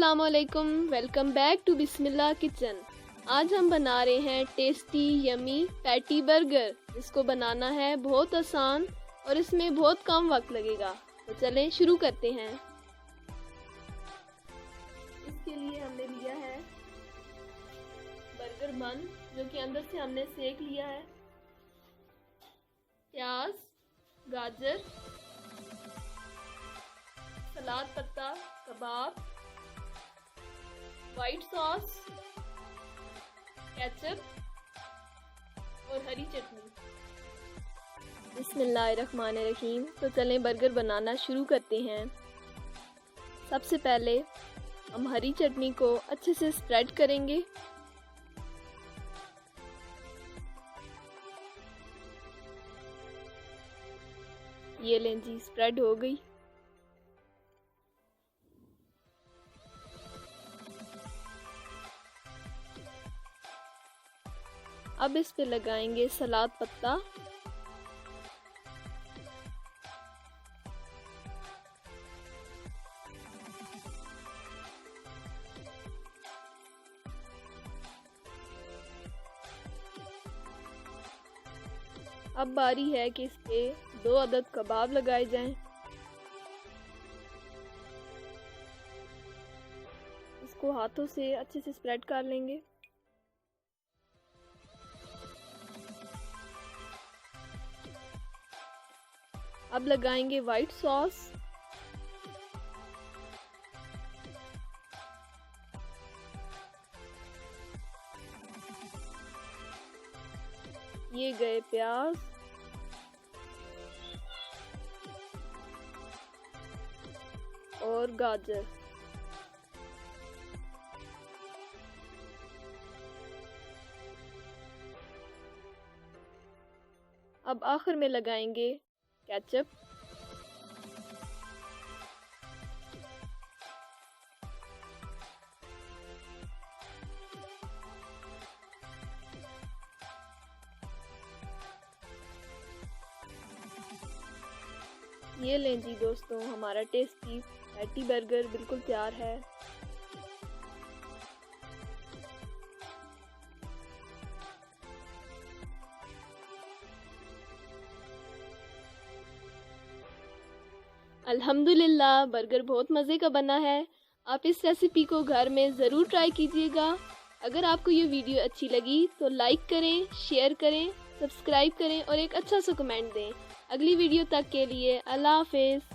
अस्सलामुअलैकुम, welcome back to Bismillah kitchen. आज हम बना रहे हैं टेस्टी यमी पैटी बर्गर। इसको बनाना है बहुत आसान और इसमें बहुत कम वक्त लगेगा। तो चलें शुरू करते हैं। इसके लिए हमने लिया है बर्गर बन, जो कि अंदर से हमने सेक लिया है, प्याज, गाजर, सलाद पत्ता, कबाब, वाइट सॉस, केचप और हरी चटनी। बिस्मिल्लाहिर्रहमानिर्रहीम। तो चलें बर्गर बनाना शुरू करते हैं। सबसे पहले हम हरी चटनी को अच्छे से स्प्रेड करेंगे। ये लें जी, स्प्रेड हो गई। अब इस पे लगाएंगे सलाद पत्ता, अब बारी है कि इस पे 2 अदद कबाब लगाए जाएं। इसको हाथों से अच्छे से स्प्रेड कर लेंगे। अब लगाएंगे वाइट सॉस, ये गए प्याज, और गाजर। अब आखिर में लगाएंगे केचप, ये लें जी दोस्तों, हमारा टेस्टी पैटी बर्गर बिल्कुल तैयार है। अल्हम्दुलिल्लाह, बर्गर बहुत मज़े का बना है। आप इस रेसिपी को घर में ज़रूर ट्राई कीजिएगा। अगर आपको ये वीडियो अच्छी लगी तो लाइक करें, शेयर करें, सब्सक्राइब करें और एक अच्छा सा कमेंट दें। अगली वीडियो तक के लिए अल्लाह हाफ़िज़।